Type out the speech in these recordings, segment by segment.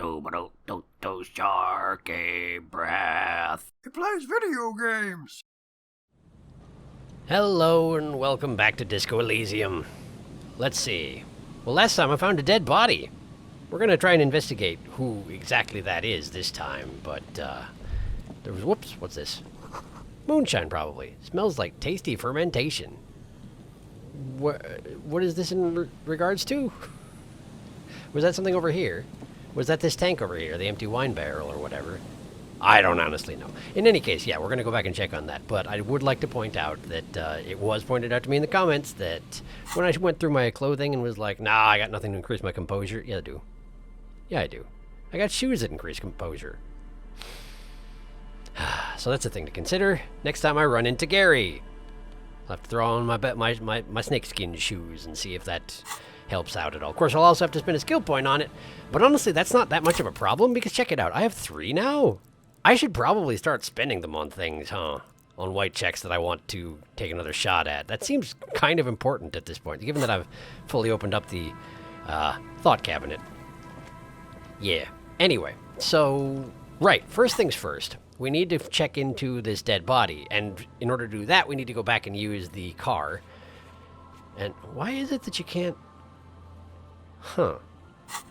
SharkyBreath. He plays video games. Hello and welcome back to Disco Elysium. Let's see. Well, last time I found a dead body. We're gonna try and investigate who exactly that is this time, but there was, whoops, what's this? Moonshine, probably. Smells like tasty fermentation. What is this in regards to? Was that something over here? Was that this tank over here, the empty wine barrel or whatever? I don't honestly know. In any case, yeah, we're going to go back and check on that. But I would like to point out that it was pointed out to me in the comments that when I went through my clothing and was like, nah, I got nothing to increase my composure. Yeah, I do. Yeah, I do. I got shoes that increase composure. So that's a thing to consider. Next time I run into Gary, I'll have to throw on my snakeskin shoes and see if that helps out at all. Of course, I'll also have to spend a skill point on it. But honestly, that's not that much of a problem because check it out. I have 3 now. I should probably start spending them on things, huh? On white checks that I want to take another shot at. That seems kind of important at this point, given that I've fully opened up the thought cabinet. Yeah. Anyway, so, right, first things first. We need to check into this dead body, and in order to do that, we need to go back and use the car. And why is it that you can't... Huh.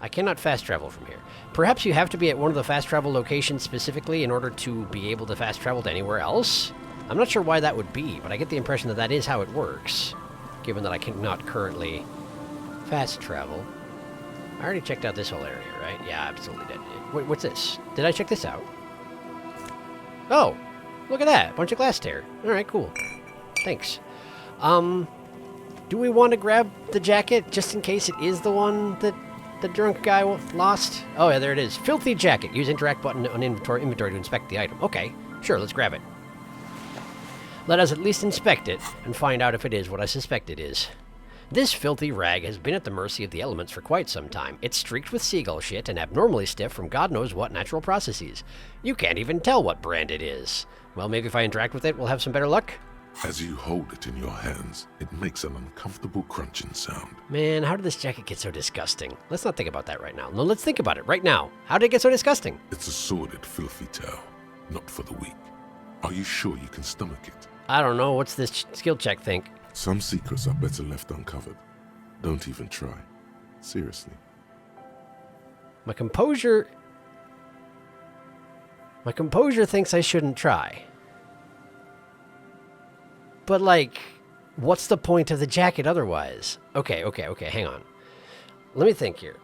I cannot fast travel from here. Perhaps you have to be at one of the fast travel locations specifically in order to be able to fast travel to anywhere else. I'm not sure why that would be, but I get the impression that that is how it works, given that I cannot currently fast travel. I already checked out this whole area, right? Yeah, absolutely did. Wait, what's this? Did I check this out? Oh, look at that. Bunch of glass tear. All right, cool. Thanks. Do we want to grab the jacket just in case it is the one that the drunk guy lost? Oh, yeah, there it is. Filthy jacket. Use interact button on inventory to inspect the item. Okay, sure, let's grab it. Let us at least inspect it and find out if it is what I suspect it is. This filthy rag has been at the mercy of the elements for quite some time. It's streaked with seagull shit and abnormally stiff from God knows what natural processes. You can't even tell what brand it is. Well, maybe if I interact with it, we'll have some better luck? As you hold it in your hands, it makes an uncomfortable crunching sound. Man, how did this jacket get so disgusting? Let's not think about that right now. No, let's think about it right now. How did it get so disgusting? It's a sordid, filthy tale, not for the weak. Are you sure you can stomach it? I don't know. What's this skill check think? Some secrets are better left uncovered. Don't even try. Seriously. My composure thinks I shouldn't try. But, like, what's the point of the jacket otherwise? Okay, hang on. Let me think here.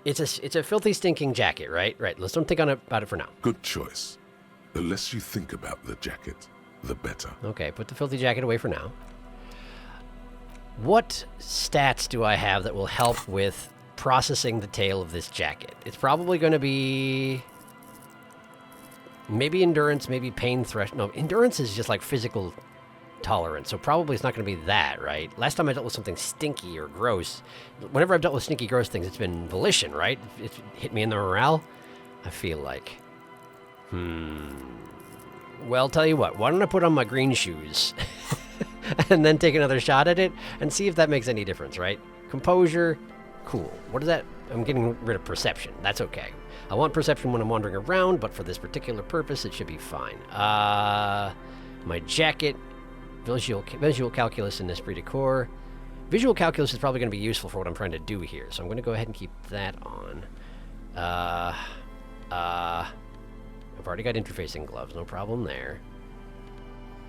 It's a filthy, stinking jacket, right? Right, let's don't think about it for now. Good choice. The less you think about the jacket, the better. Okay, put the filthy jacket away for now. What stats do I have that will help with processing the tail of this jacket? It's probably going to be... maybe endurance, maybe pain threshold. No, endurance is just like physical tolerance, so probably it's not going to be that, right? Last time I dealt with something stinky or gross, whenever I've dealt with stinky, gross things, it's been volition, right? It's hit me in the morale, I feel like. Well, tell you what, why don't I put on my green shoes and then take another shot at it and see if that makes any difference, right? Composure, cool. What is that? I'm getting rid of perception. That's okay. I want perception when I'm wandering around, but for this particular purpose, it should be fine. My jacket... Visual calculus and esprit de corps. Visual calculus is probably going to be useful for what I'm trying to do here, so I'm going to go ahead and keep that on. I've already got interfacing gloves, no problem there.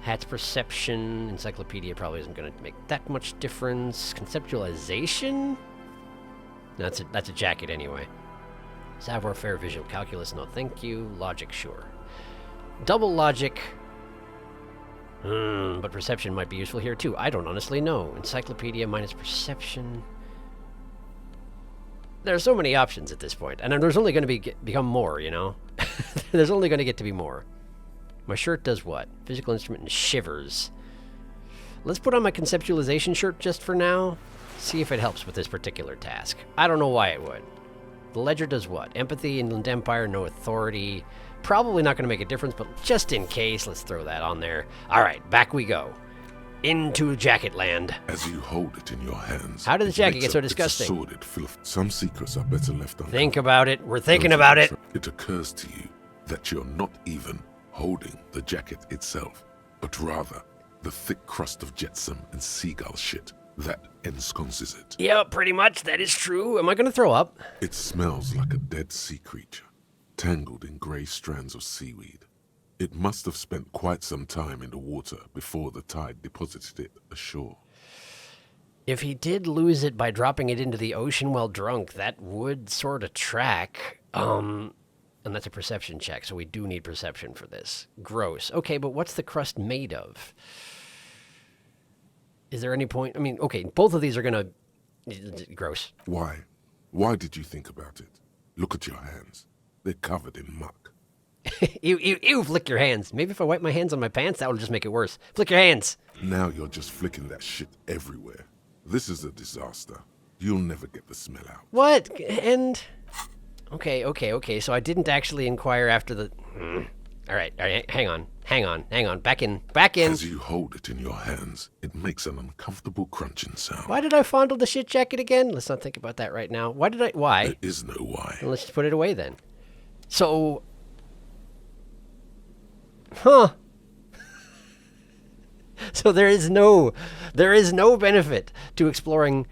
Hat's perception, encyclopedia probably isn't going to make that much difference. Conceptualization? No, that's a jacket anyway. Savoir-faire, visual calculus, no thank you. Logic, sure. Double logic... but perception might be useful here too. I don't honestly know. Encyclopedia minus perception. There are so many options at this point, and there's only going to become more, you know? There's only going to get to be more. My shirt does what? Physical instrument and shivers. Let's put on my conceptualization shirt just for now. See if it helps with this particular task. I don't know why it would. The ledger does what? Empathy, Inland Empire, no authority. Probably not going to make a difference, but just in case, let's throw that on there. All right, back we go. into jacket land. As you hold it in your hands, How did the it jacket makes get so up its disgusting? sordid filth. Some secrets are better left uncovered. Think about it. We're thinking Those about are it. the It occurs to you that you're not even holding the jacket itself, but rather the thick crust of jetsam and seagull shit that ensconces it. Yeah, pretty much. That is true. Am I going to throw up? It smells like a dead sea creature, tangled in grey strands of seaweed. It must have spent quite some time in the water before the tide deposited it ashore. If he did lose it by dropping it into the ocean while drunk, that would sort of track. And that's a perception check, so we do need perception for this. Gross. Okay, but what's the crust made of? Is there any point? I mean, okay, both of these are gonna... Gross. Why? Why did you think about it? Look at your hands. They're covered in muck. Ew, flick your hands. Maybe if I wipe my hands on my pants, that will just make it worse. Flick your hands. Now you're just flicking that shit everywhere. This is a disaster. You'll never get the smell out. What? And... Okay, so I didn't actually inquire after the... All right, hang on. Back in. As you hold it in your hands, it makes an uncomfortable crunching sound. Why did I fondle the shit jacket again? Let's not think about that right now. Why? There is no why. Well, let's just put it away then. So... Huh. So there is no benefit to exploring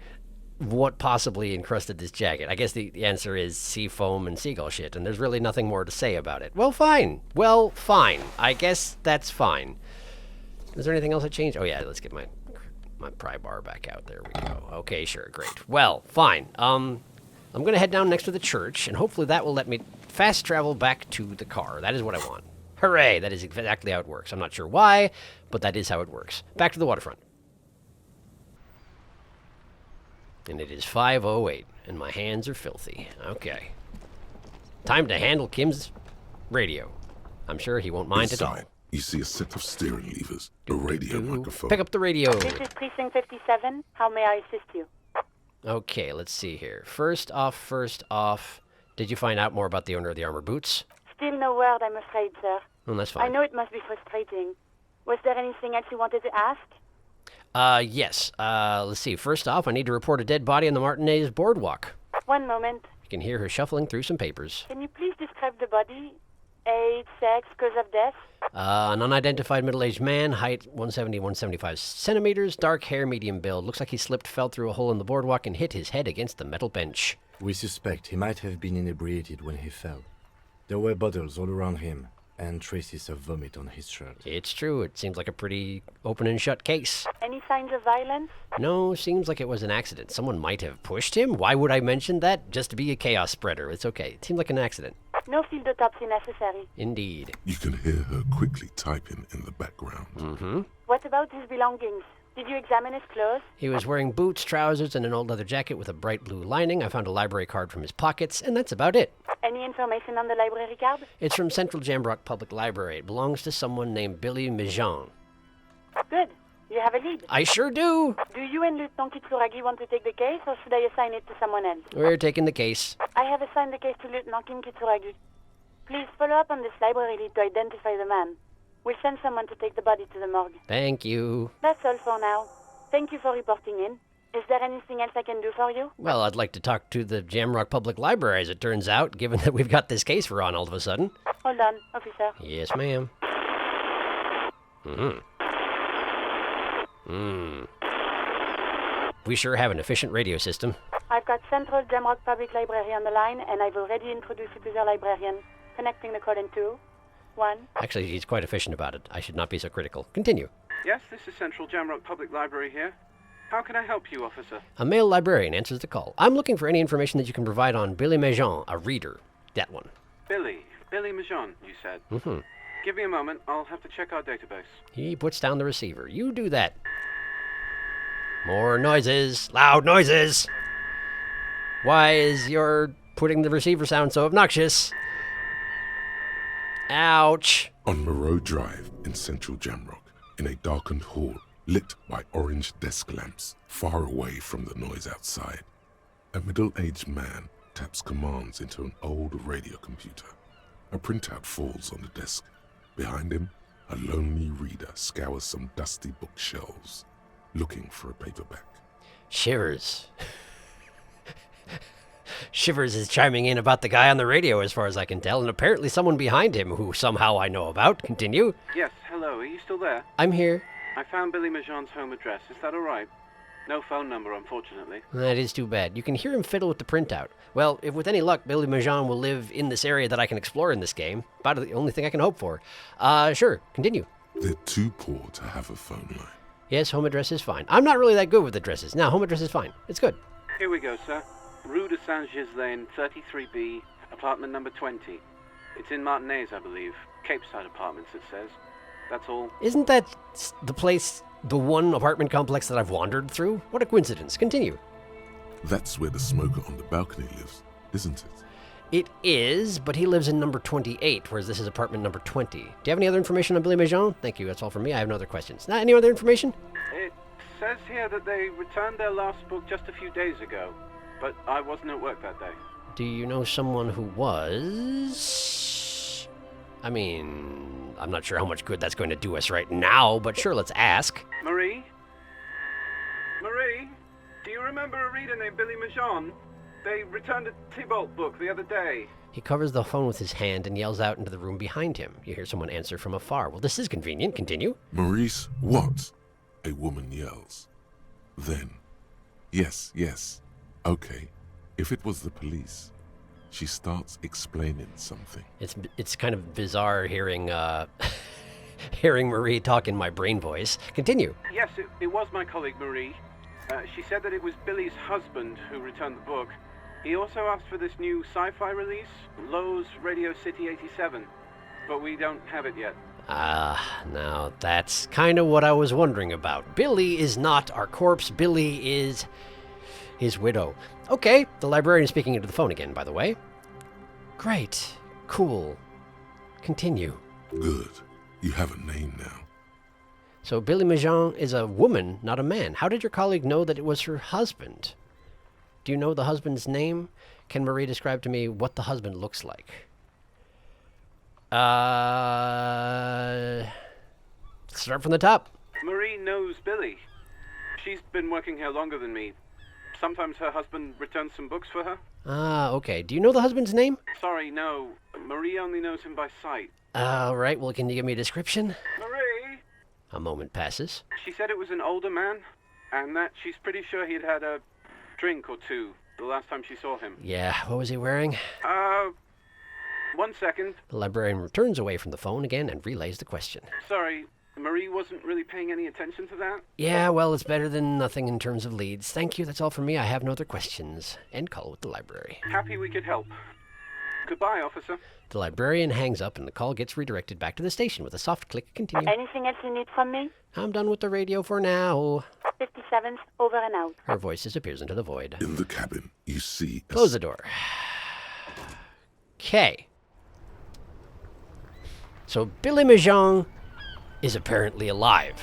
what possibly encrusted this jacket. I guess the answer is sea foam and seagull shit, and there's really nothing more to say about it. Well, fine. I guess that's fine. Is there anything else that changed? Oh yeah, let's get my pry bar back out. There we go. Okay, sure, great. Well, fine. I'm gonna head down next to the church, and hopefully that will let me fast travel back to the car. That is what I want. Hooray! That is exactly how it works. I'm not sure why, but that is how it works. Back to the waterfront. And it is 5:08, and my hands are filthy. Okay. Time to handle Kim's radio. I'm sure he won't mind at all. Inside, you see a set of steering levers, a radio microphone. Pick up the radio. This is Precinct 57. How may I assist you? Okay, let's see here. First off, did you find out more about the owner of the armored boots? Still no word, I'm afraid, sir. Well, that's I fine. know it must be frustrating. Was there anything else you wanted to ask? Yes. Let's see. First off, I need to report a dead body on the Martinez boardwalk. One moment. You can hear her shuffling through some papers. Can you please describe the body? Age, sex, cause of death? An unidentified middle-aged man, height 170, 175 centimeters, dark hair, medium build. Looks like he slipped, fell through a hole in the boardwalk, and hit his head against the metal bench. We suspect he might have been inebriated when he fell. There were bottles all around him, and traces of vomit on his shirt. It's true. It seems like a pretty open and shut case. Any signs of violence? No, seems like it was an accident. Someone might have pushed him. Why would I mention that? Just to be a chaos spreader. It's okay. It seemed like an accident. No field autopsy necessary. Indeed. You can hear her quickly typing in the background. Mm-hmm. What about his belongings? Did you examine his clothes? He was wearing boots, trousers, and an old leather jacket with a bright blue lining. I found a library card from his pockets, and that's about it. Any information on the library card? It's from Central Jamrock Public Library. It belongs to someone named Billy Mejean. Good. You have a lead. I sure do. Do you and Lieutenant Kitsuragi want to take the case, or should I assign it to someone else? We're taking the case. I have assigned the case to Lieutenant Kitsuragi. Please follow up on this library lead to identify the man. We'll send someone to take the body to the morgue. Thank you. That's all for now. Thank you for reporting in. Is there anything else I can do for you? Well, I'd like to talk to the Jamrock Public Library, as it turns out, given that we've got this case we're on all of a sudden. Hold on, officer. Yes, ma'am. We sure have an efficient radio system. I've got Central Jamrock Public Library on the line, and I've already introduced you to their librarian. Connecting the call in 2, 1. Actually, he's quite efficient about it. I should not be so critical. Continue. Yes, this is Central Jamrock Public Library here. How can I help you, officer? A male librarian answers the call. I'm looking for any information that you can provide on Billy Mejean, a reader. That one. Billy Majon, you said. Mm-hmm. Give me a moment, I'll have to check our database. He puts down the receiver. You do that. More noises. Loud noises. Why is your putting the receiver sound so obnoxious? Ouch. On Moreau Drive in Central Jamrock, in a darkened hall, lit by orange desk lamps, far away from the noise outside, a middle-aged man taps commands into an old radio computer. A printout falls on the desk. Behind him, a lonely reader scours some dusty bookshelves, looking for a paperback. Shivers. Shivers is chiming in about the guy on the radio as far as I can tell, and apparently someone behind him who somehow I know about. Continue. Yes, hello, are you still there? I'm here. I found Billy Majon's home address. Is that all right? No phone number, unfortunately. That is too bad. You can hear him fiddle with the printout. Well, if with any luck, Billy Majon will live in this area that I can explore in this game. About the only thing I can hope for. Sure, continue. They're too poor to have a phone line. Yes, home address is fine. I'm not really that good with addresses. No, home address is fine. It's good. Here we go, sir. Rue de Saint-Ghislain, 33B, apartment number 20. It's in Martinez, I believe. Capeside Apartments, it says. That's all. Isn't that the place, the one apartment complex that I've wandered through? What a coincidence. Continue. That's where the smoker on the balcony lives, isn't it? It is, but he lives in number 28, whereas this is apartment number 20. Do you have any other information on Billy Majon? Thank you, that's all for me. I have no other questions. Any other information? It says here that they returned their last book just a few days ago, but I wasn't at work that day. Do you know someone who was? I mean, I'm not sure how much good that's going to do us right now, but sure, let's ask. Marie? Marie? Do you remember a reader named Billy Majon? They returned a Tybalt book the other day. He covers the phone with his hand and yells out into the room behind him. You hear someone answer from afar. Well, this is convenient. Continue. Maurice, what? A woman yells. Then, yes. Okay, if it was the police, she starts explaining something. It's kind of bizarre hearing hearing Marie talk in my brain voice. Continue. Yes, it was my colleague Marie. She said that it was Billy's husband who returned the book. He also asked for this new sci-fi release, Lowe's Radio City 87, but we don't have it yet. Now that's kind of what I was wondering about. Billy is not our corpse. Billy is his widow. Okay, the librarian is speaking into the phone again, by the way. Great. Cool. Continue. Good. You have a name now. So Billy Majon is a woman, not a man. How did your colleague know that it was her husband? Do you know the husband's name? Can Marie describe to me what the husband looks like? Start from the top. Marie knows Billy. She's been working here longer than me. Sometimes her husband returns some books for her. Okay. Do you know the husband's name? Sorry, no. Marie only knows him by sight. All right. Well, can you give me a description? Marie? A moment passes. She said it was an older man, and that she's pretty sure he'd had a drink or two the last time she saw him. Yeah. What was he wearing? 1 second. The librarian turns away from the phone again and relays the question. Sorry, Marie wasn't really paying any attention to that? Yeah, well, it's better than nothing in terms of leads. Thank you, that's all for me. I have no other questions. End call with the library. Happy we could help. Goodbye, officer. The librarian hangs up and the call gets redirected back to the station with a soft click. Continue. Anything else you need from me? I'm done with the radio for now. 57th, over and out. Her voice disappears into the void. In the cabin, you see... Close the door. Okay. So Billy Majon is apparently alive.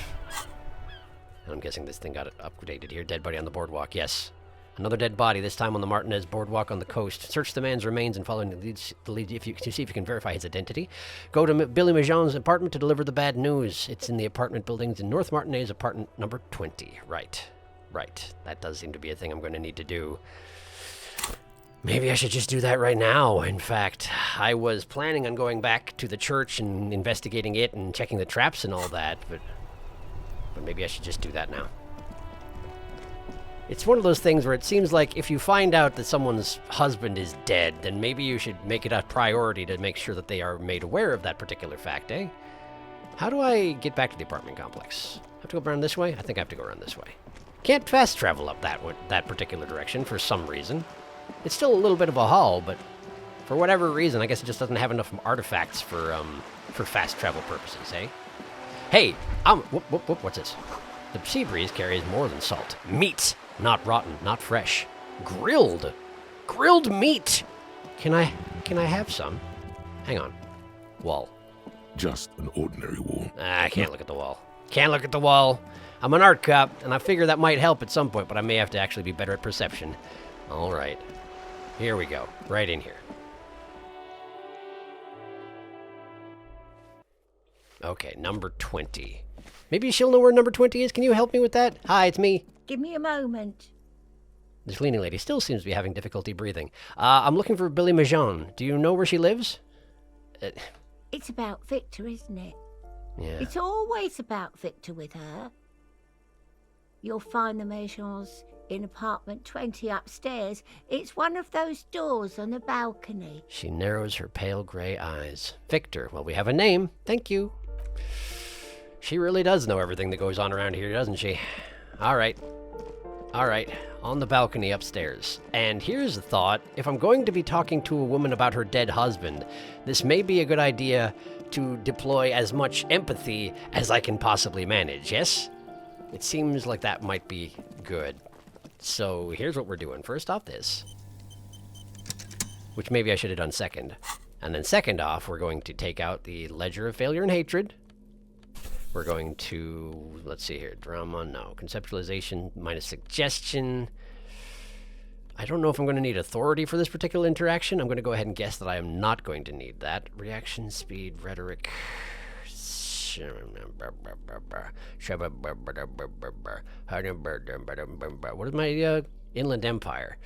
And I'm guessing this thing got updated here. Dead body on the boardwalk, yes. Another dead body, this time on the Martinez boardwalk on the coast. Search the man's remains and follow the lead to see if you can verify his identity. Go to Billy Majon's apartment to deliver the bad news. It's in the apartment buildings in North Martinez, apartment number 20. Right. That does seem to be a thing I'm going to need to do. Maybe I should just do that right now. In fact, I was planning on going back to the church and investigating it and checking the traps and all that, but maybe I should just do that now. It's one of those things where it seems like if you find out that someone's husband is dead, then maybe you should make it a priority to make sure that they are made aware of that particular fact, eh? How do I get back to the apartment complex? Have to go around this way? I think I have to go around this way. Can't fast travel up that particular direction for some reason. It's still a little bit of a haul, but for whatever reason, I guess it just doesn't have enough artifacts for fast travel purposes, eh? Hey, what's this? The sea breeze carries more than salt. Meat, not rotten, not fresh. Grilled meat. Can I have some? Hang on. Wall. Just an ordinary wall. I can't look at the wall. Can't look at the wall. I'm an art cop, and I figure that might help at some point, but I may have to actually be better at perception. All right. Here we go. Right in here. Okay, number 20. Maybe she'll know where number 20 is. Can you help me with that? Hi, it's me. Give me a moment. The cleaning lady still seems to be having difficulty breathing. I'm looking for Billy Majon. Do you know where she lives? It's about Victor, isn't it? Yeah. It's always about Victor with her. You'll find the Majons in apartment 20 upstairs. It's one of those doors on the balcony. She narrows her pale gray eyes. Victor. Well, we have a name. Thank you. She really does know everything that goes on around here, doesn't she? All right. On the balcony upstairs. And here's a thought. If I'm going to be talking to a woman about her dead husband, this may be a good idea to deploy as much empathy as I can possibly manage, yes? It seems like that might be good. So here's what we're doing. First off, this. Which maybe I should have done second. And then second off, we're going to take out the Ledger of Failure and Hatred. We're going to, let's see here, drama, no. Conceptualization minus suggestion. I don't know if I'm going to need authority for this particular interaction. I'm going to go ahead and guess that I am not going to need that. Reaction, speed, rhetoric. What is my Inland Empire?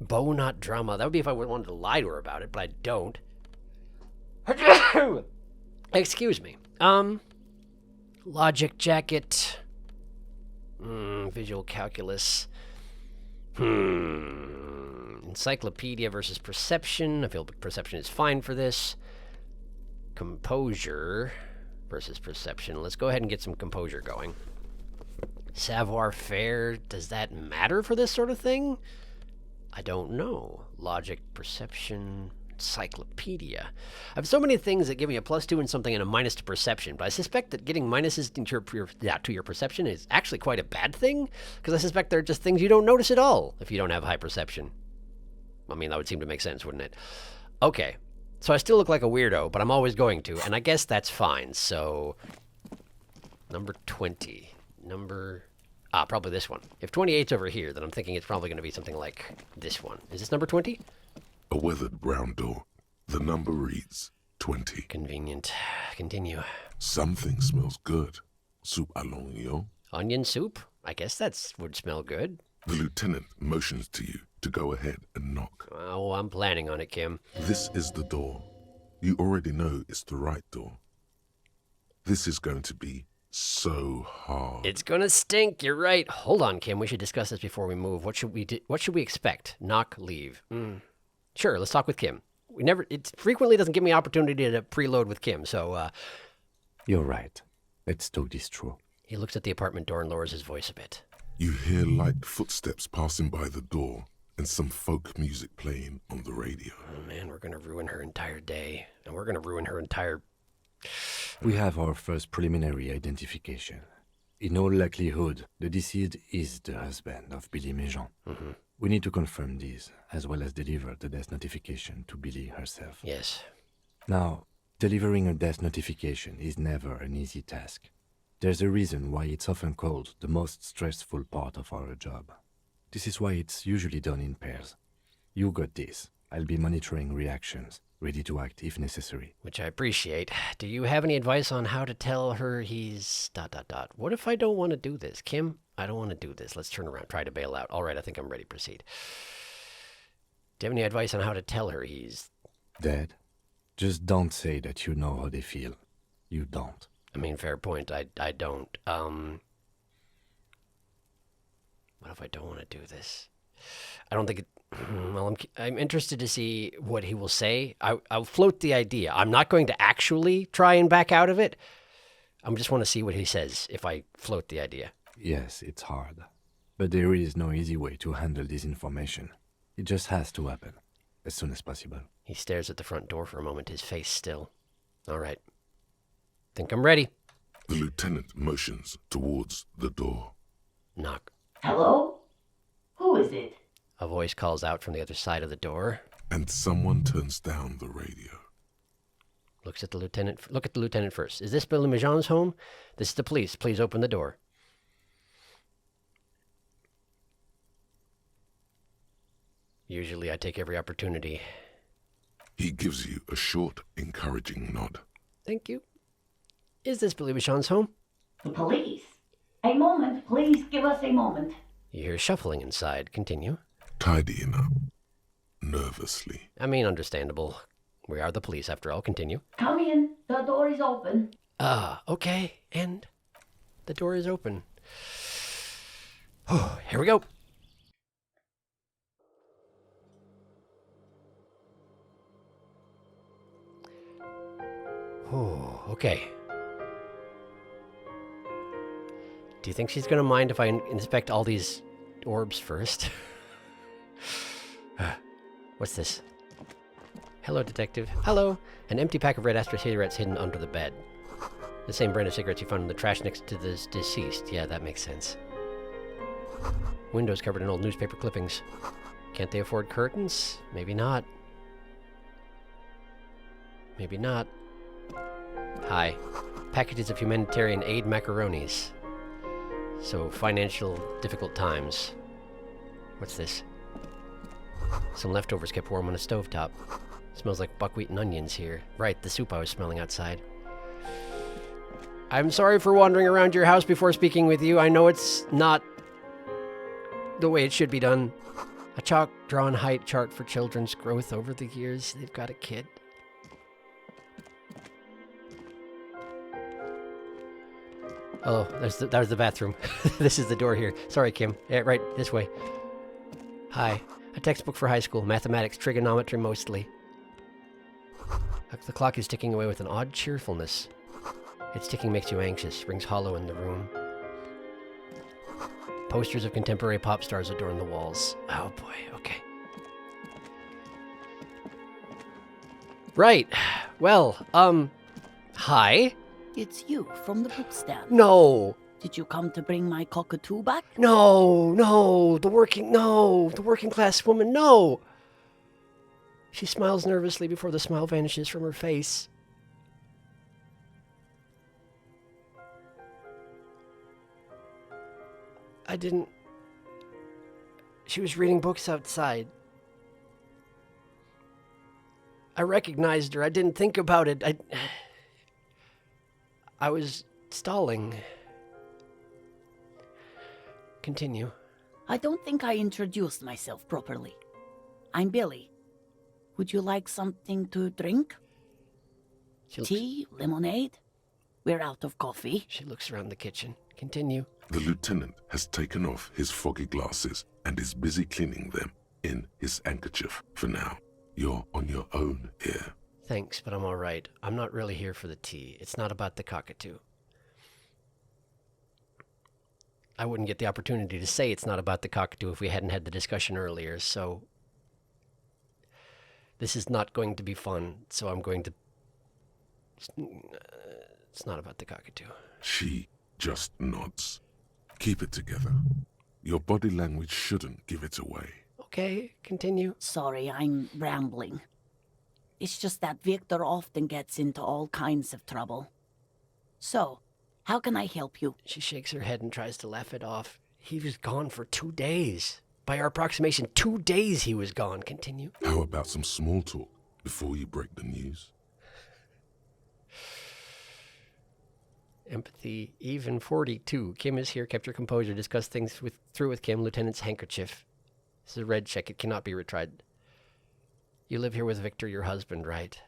Bow, not drama. That would be if I wanted to lie to her about it, but I don't. Excuse me. Logic jacket. Visual calculus. Encyclopedia versus perception. I feel perception is fine for this. Composure versus perception. Let's go ahead and get some composure going. Savoir-faire. Does that matter for this sort of thing? I don't know. Logic, perception, encyclopedia. I have so many things that give me a +2 in something and a minus to perception, but I suspect that getting minuses to your perception is actually quite a bad thing, because I suspect they're just things you don't notice at all if you don't have high perception. I mean, that would seem to make sense, wouldn't it? Okay, so I still look like a weirdo, but I'm always going to, and I guess that's fine. So, number 20. Probably this one. If 28's over here, then I'm thinking it's probably going to be something like this one. Is this number 20? A weathered brown door. The number reads 20. Convenient. Continue. Something smells good. Soup à l'oignon. Onion soup? I guess that would smell good. The lieutenant motions to you to go ahead and knock. Oh, I'm planning on it, Kim. This is the door. You already know it's the right door. This is going to be so hard. It's gonna stink, you're right. Hold on, Kim, we should discuss this before we move. What should we expect? Knock, leave. Sure, let's talk with Kim. It frequently doesn't give me opportunity to preload with Kim, so, You're right. Let's talk this through. He looks at the apartment door and lowers his voice a bit. You hear light footsteps passing by the door and some folk music playing on the radio. Oh man, we're gonna ruin her entire day. And we're gonna ruin her entire... We have our first preliminary identification. In all likelihood, the deceased is the husband of Billy Majon. We need to confirm this, as well as deliver the death notification to Billy herself. Yes. Now, delivering a death notification is never an easy task. There's a reason why it's often called the most stressful part of our job. This is why it's usually done in pairs. You got this. I'll be monitoring reactions, ready to act if necessary. Which I appreciate. Do you have any advice on how to tell her he's... ... What if I don't want to do this? Kim, I don't want to do this. Let's turn around. Try to bail out. All right, I think I'm ready. Proceed. Do you have any advice on how to tell her he's... Dead? Just don't say that you know how they feel. You don't. I mean, fair point. I don't. What if I don't want to do this? I don't think it... Well, I'm interested to see what he will say. I'll float the idea. I'm not going to actually try and back out of it. I just want to see what he says if I float the idea. Yes, it's hard. But there is no easy way to handle this information. It just has to happen, as soon as possible. He stares at the front door for a moment, his face still. All right. Think I'm ready. The lieutenant motions towards the door. Knock. Hello? Who is it? A voice calls out from the other side of the door. And someone turns down the radio. Look at the lieutenant first. Is this Billy Majon's home? This is the police. Please open the door. Usually I take every opportunity. He gives you a short, encouraging nod. Thank you. Is this Billy Bichon's home? The police? A moment, please give us a moment. You hear shuffling inside. Continue. Tidying up. Nervously. I mean, understandable. We are the police, after all. Continue. Come in. The door is open. Okay. And the door is open. Oh, here we go. Oh, okay. Do you think she's gonna mind if I inspect all these orbs first? What's this? Hello, detective. Hello. An empty pack of red Astra cigarettes hidden under the bed. The same brand of cigarettes you found in the trash next to the deceased. Yeah, that makes sense. Windows covered in old newspaper clippings. Can't they afford curtains? Maybe not. Maybe not. Hi. Packages of humanitarian aid macaronis. So, financial difficult times. What's this? Some leftovers kept warm on a stovetop. Smells like buckwheat and onions here. Right, the soup I was smelling outside. I'm sorry for wandering around your house before speaking with you. I know it's not the way it should be done. A chalk-drawn height chart for children's growth over the years. They've got a kid. Oh, that was the bathroom. This is the door here. Sorry, Kim. Yeah, right, this way. Hi. A textbook for high school. Mathematics, trigonometry mostly. The clock is ticking away with an odd cheerfulness. Its ticking makes you anxious. Rings hollow in the room. Posters of contemporary pop stars adorn the walls. Oh boy, okay. Right. Well, hi? It's you from the bookstand. No. Did you come to bring my cockatoo back? No, the working class woman, no. She smiles nervously before the smile vanishes from her face. I didn't... She was reading books outside. I recognized her. I didn't think about it. I was stalling. Continue. I don't think I introduced myself properly. I'm Billy. Would you like something to drink? Tea? Lemonade? We're out of coffee. She looks around the kitchen. Continue. The lieutenant has taken off his foggy glasses and is busy cleaning them in his handkerchief for now. You're on your own here. Thanks, but I'm all right. I'm not really here for the tea. It's not about the cockatoo. I wouldn't get the opportunity to say it's not about the cockatoo if we hadn't had the discussion earlier, so... This is not going to be fun, so I'm going to... It's not about the cockatoo. She just nods. Keep it together. Your body language shouldn't give it away. Okay, continue. Sorry, I'm rambling. It's just that Victor often gets into all kinds of trouble. So, how can I help you? She shakes her head and tries to laugh it off. He was gone for 2 days. By our approximation, 2 days he was gone. Continue. How about some small talk before you break the news? Empathy, even 42. Kim is here, kept your composure, discuss things through with Kim, Lieutenant's handkerchief. This is a red check, it cannot be retried. You live here with Victor, your husband, right?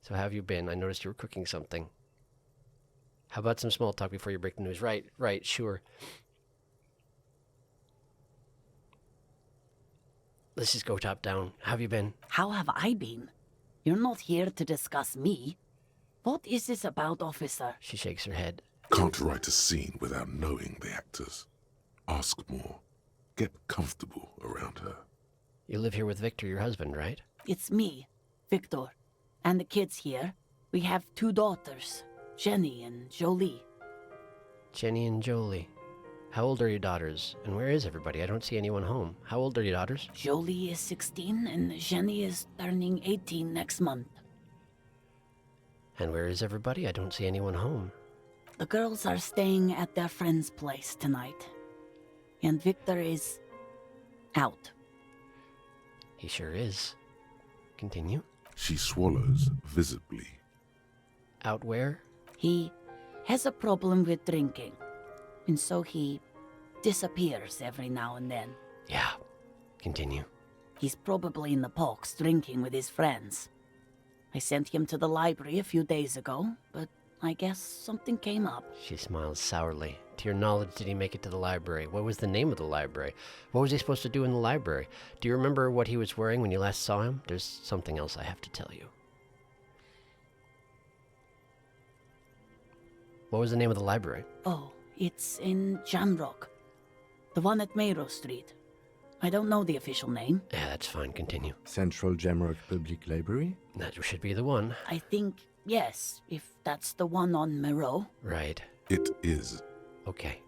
So how have you been? I noticed you were cooking something. How about some small talk before you break the news? Right, sure. Let's just go top down. How have you been? How have I been? You're not here to discuss me. What is this about, officer? She shakes her head. Can't write a scene without knowing the actors. Ask more. Get comfortable around her. You live here with Victor, your husband, right? It's me, Victor, and the kids here. We have 2 daughters, Jenny and Jolie. Jenny and Jolie. How old are your daughters? And where is everybody? I don't see anyone home. How old are your daughters? Jolie is 16 and Jenny is turning 18 next month. And where is everybody? I don't see anyone home. The girls are staying at their friend's place tonight. And Victor is out. He sure is. Continue. She swallows visibly. Out where? He has a problem with drinking, and so he disappears every now and then. Yeah. Continue. He's probably in the parks drinking with his friends. I sent him to the library a few days ago, but I guess something came up. She smiles sourly. To your knowledge, did he make it to the library? What was the name of the library? What was he supposed to do in the library? Do you remember what he was wearing when you last saw him? There's something else I have to tell you. What was the name of the library? Oh, it's in Jamrock. The one at Mayro Street. I don't know the official name. Yeah, that's fine. Continue. Central Jamrock Public Library? That should be the one. I think, yes, if that's the one on Mayro. Right. It is. Okay.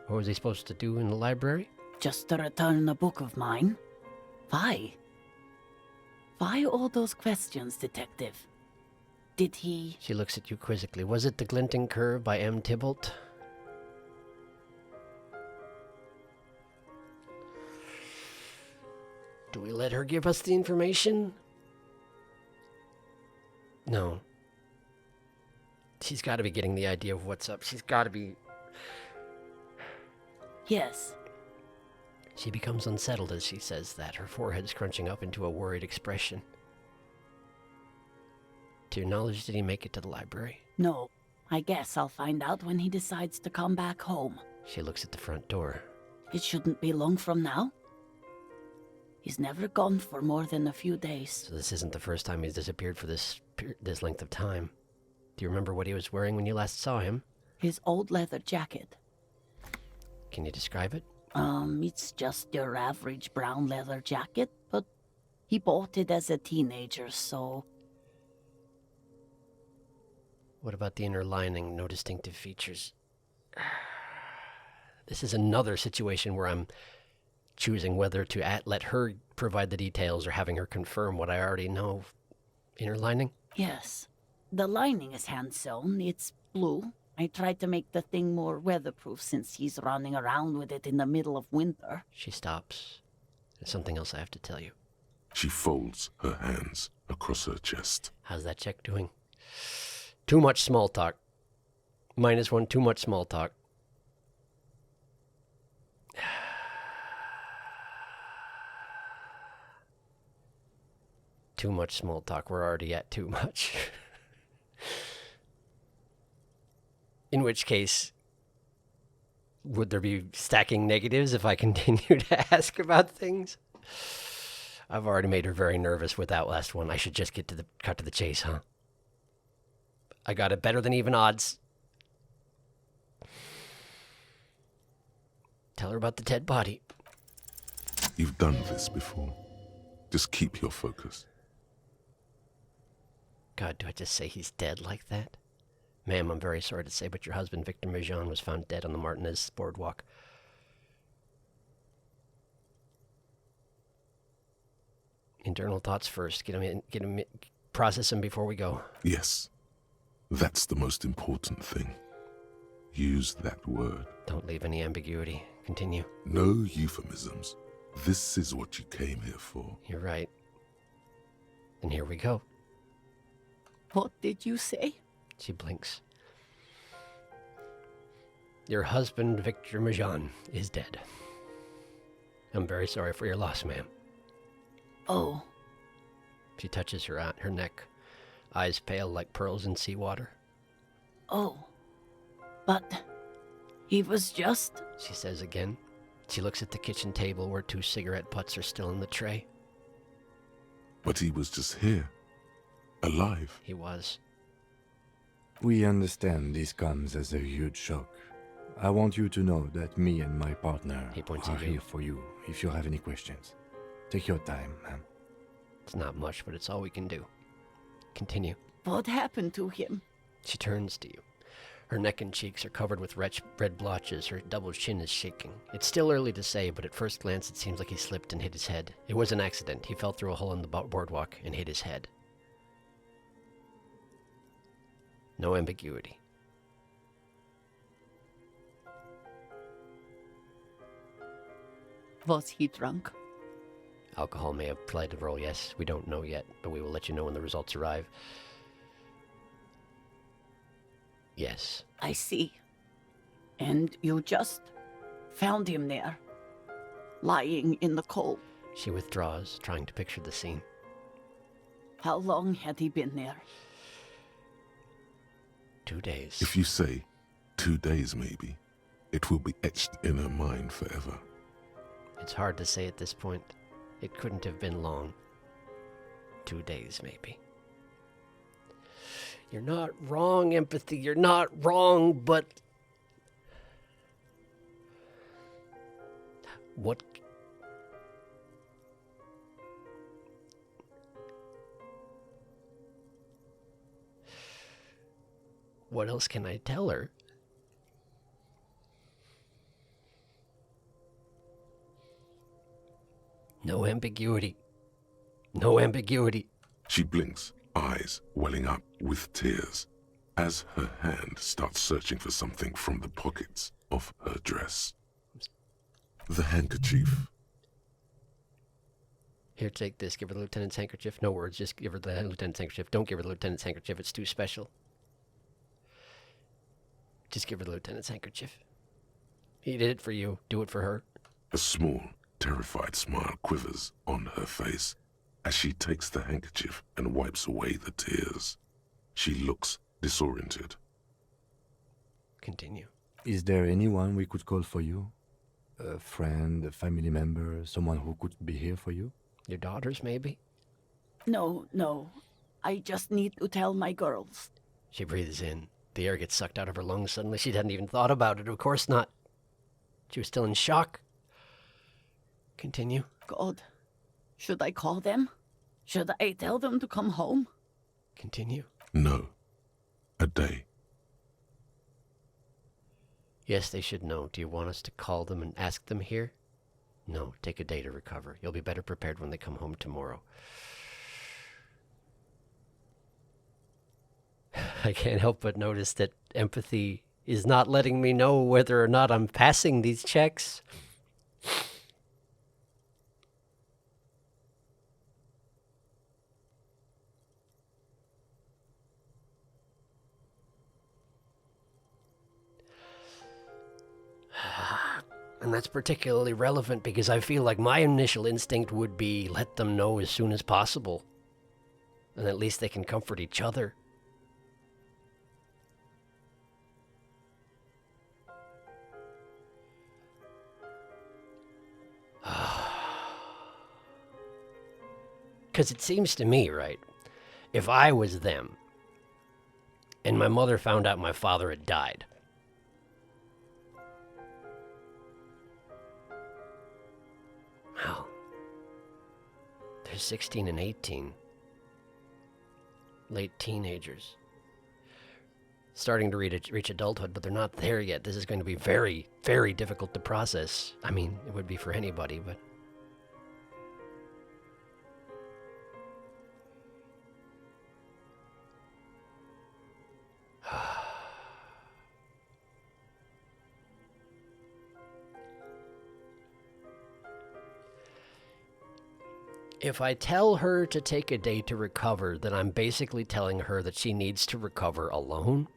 What was he supposed to do in the library? Just to return a book of mine. Why? Why all those questions, Detective? Did he... She looks at you quizzically. Was it The Glinting Curve by M. Tybalt? Do we let her give us the information? No. She's got to be getting the idea of what's up. She's got to be... Yes. She becomes unsettled as she says that, her forehead scrunching up into a worried expression. To your knowledge, did he make it to the library? No. I guess I'll find out when he decides to come back home. She looks at the front door. It shouldn't be long from now. He's never gone for more than a few days. So this isn't the first time he's disappeared for this length of time. Do you remember what he was wearing when you last saw him? His old leather jacket. Can you describe it? It's just your average brown leather jacket, but he bought it as a teenager, so... What about the inner lining? No distinctive features. This is another situation where I'm choosing whether to let her provide the details or having her confirm what I already know. Inner lining? Yes. The lining is hand-sewn. It's blue. I tried to make the thing more weatherproof since he's running around with it in the middle of winter. She stops. There's something else I have to tell you. She folds her hands across her chest. How's that check doing? Too much small talk. -1, too much small talk. Too much small talk. We're already at too much. In which case, would there be stacking negatives if I continue to ask about things? I've already made her very nervous with that last one. I should just cut to the chase, huh? I got it better than even odds. Tell her about the dead body. You've done this before. Just keep your focus. God, do I just say he's dead like that? Ma'am, I'm very sorry to say, but your husband, Victor Mijan, was found dead on the Martinez boardwalk. Internal thoughts first. Get him, process him before we go. Yes. That's the most important thing. Use that word. Don't leave any ambiguity. Continue. No euphemisms. This is what you came here for. You're right. And here we go. What did you say? She blinks. Your husband, Victor Mijan, is dead. I'm very sorry for your loss, ma'am. Oh. She touches her neck, eyes pale like pearls in seawater. Oh. But he was just... She says again. She looks at the kitchen table where 2 cigarette butts are still in the tray. But he was just here. Alive. He was. We understand this comes as a huge shock. I want you to know that me and my partner are here for you if you have any questions. Take your time, ma'am. It's not much, but it's all we can do. Continue. What happened to him? She turns to you. Her neck and cheeks are covered with red blotches. Her double chin is shaking. It's still early to say, but at first glance it seems like he slipped and hit his head. It was an accident. He fell through a hole in the boardwalk and hit his head. No ambiguity. Was he drunk? Alcohol may have played a role, yes. We don't know yet, but we will let you know when the results arrive. Yes. I see. And you just found him there, lying in the cold. She withdraws, trying to picture the scene. How long had he been there? 2 days. If you say 2 days maybe, it will be etched in her mind forever. It's hard to say at this point. It couldn't have been long. 2 days, maybe. You're not wrong, Empathy. You're not wrong, but... What... What else can I tell her? No ambiguity. No ambiguity. She blinks, eyes welling up with tears, as her hand starts searching for something from the pockets of her dress. The handkerchief. Here, take this. Give her the lieutenant's handkerchief. No words, just give her the lieutenant's handkerchief. Don't give her the lieutenant's handkerchief. It's too special. Just give her the lieutenant's handkerchief. He did it for you. Do it for her. A small, terrified smile quivers on her face as she takes the handkerchief and wipes away the tears. She looks disoriented. Continue. Is there anyone we could call for you? A friend, a family member, someone who could be here for you? Your daughters, maybe? No. I just need to tell my girls. She breathes in. The air gets sucked out of her lungs suddenly. She hadn't even thought about it. Of course not. She was still in shock. Continue. God, should I call them? Should I tell them to come home? Continue. No. A day. Yes, they should know. Do you want us to call them and ask them here? No, take a day to recover. You'll be better prepared when they come home tomorrow. I can't help but notice that Empathy is not letting me know whether or not I'm passing these checks. And that's particularly relevant because I feel like my initial instinct would be let them know as soon as possible. And at least they can comfort each other. Because it seems to me, right, if I was them, and my mother found out my father had died, well, they're 16 and 18, late teenagers, starting to reach adulthood, but they're not there yet. This is going to be very, very difficult to process. I mean, it would be for anybody, but... If I tell her to take a day to recover, then I'm basically telling her that she needs to recover alone.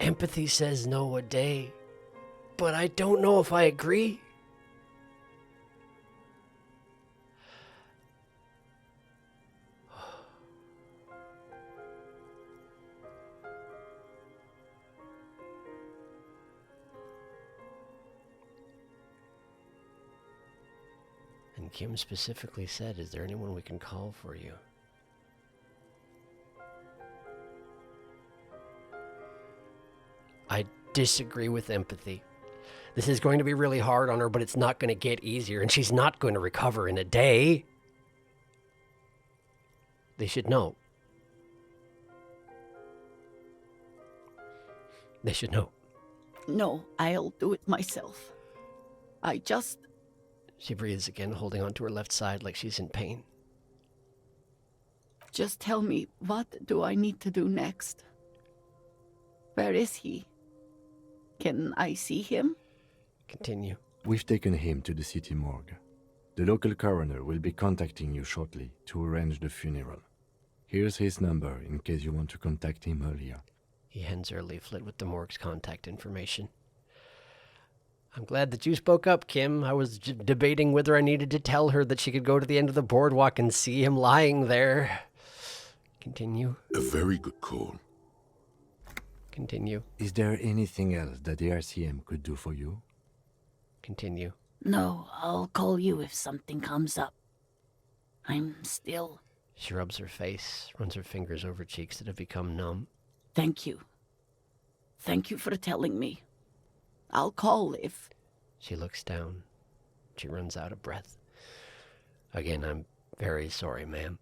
Empathy says no a day, but I don't know if I agree. And Kim specifically said, is there anyone we can call for you? I disagree with Empathy. This is going to be really hard on her, but it's not going to get easier, and she's not going to recover in a day. They should know. They should know. No, I'll do it myself. She breathes again, holding onto her left side like she's in pain. Just tell me, what do I need to do next? Where is he? Can I see him? Continue. We've taken him to the city morgue. The local coroner will be contacting you shortly to arrange the funeral. Here's his number in case you want to contact him earlier. He hands her a leaflet with the morgue's contact information. I'm glad that you spoke up, Kim. I was debating whether I needed to tell her that she could go to the end of the boardwalk and see him lying there. Continue. A very good call. Continue. Is there anything else that the RCM could do for you? Continue. No, I'll call you if something comes up. I'm still... She rubs her face, runs her fingers over cheeks that have become numb. Thank you. Thank you for telling me. I'll call if... She looks down. She runs out of breath. Again, I'm very sorry, ma'am.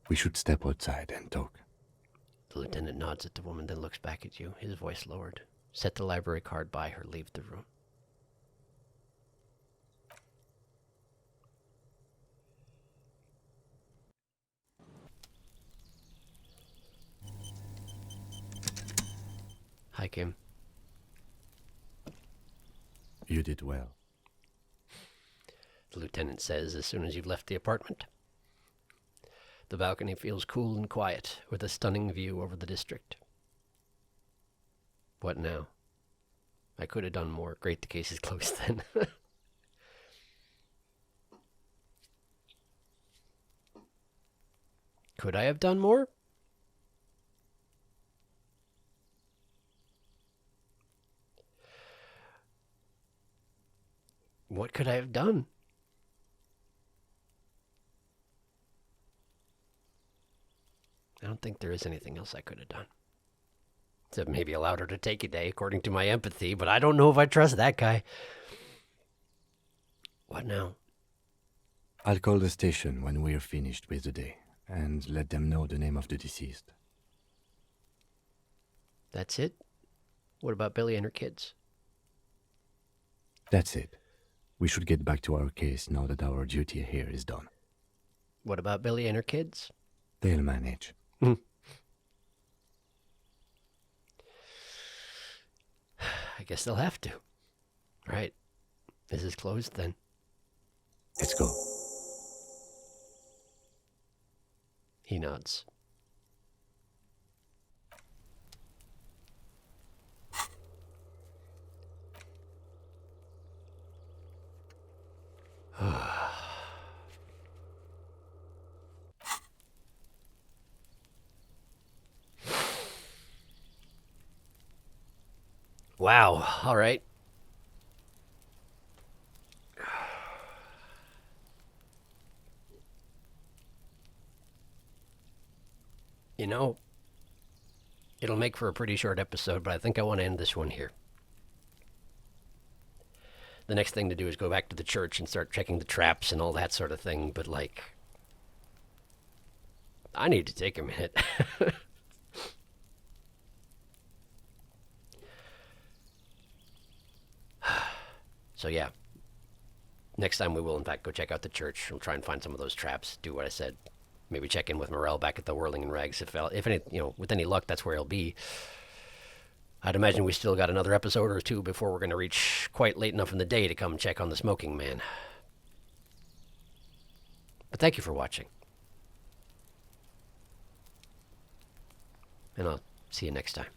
We should step outside and talk. The lieutenant nods at the woman, then looks back at you, his voice lowered. Set the library card by her, leave the room. Hi, Kim. You did well. The lieutenant says as soon as you've left the apartment. The balcony feels cool and quiet, with a stunning view over the district. What now? I could have done more. Great, the case is closed then. Could I have done more? What could I have done? I don't think there is anything else I could have done. Except maybe allowed her to take a day, according to my empathy, but I don't know if I trust that guy. What now? I'll call the station when we're finished with the day, and let them know the name of the deceased. That's it? What about Billy and her kids? That's it. We should get back to our case now that our duty here is done. What about Billy and her kids? They'll manage. I guess they'll have to. Right. This is closed then. Let's go. He nods. Wow, all right. You know, it'll make for a pretty short episode, but I think I want to end this one here. The next thing to do is go back to the church and start checking the traps and all that sort of thing, but like, I need to take a minute. So yeah, next time we will in fact go check out the church. We'll try and find some of those traps, do what I said. Maybe check in with Morel back at the Whirling and Rags. If any, with any luck, that's where he'll be. I'd imagine we still got another episode or two before we're going to reach quite late enough in the day to come check on the smoking man. But thank you for watching. And I'll see you next time.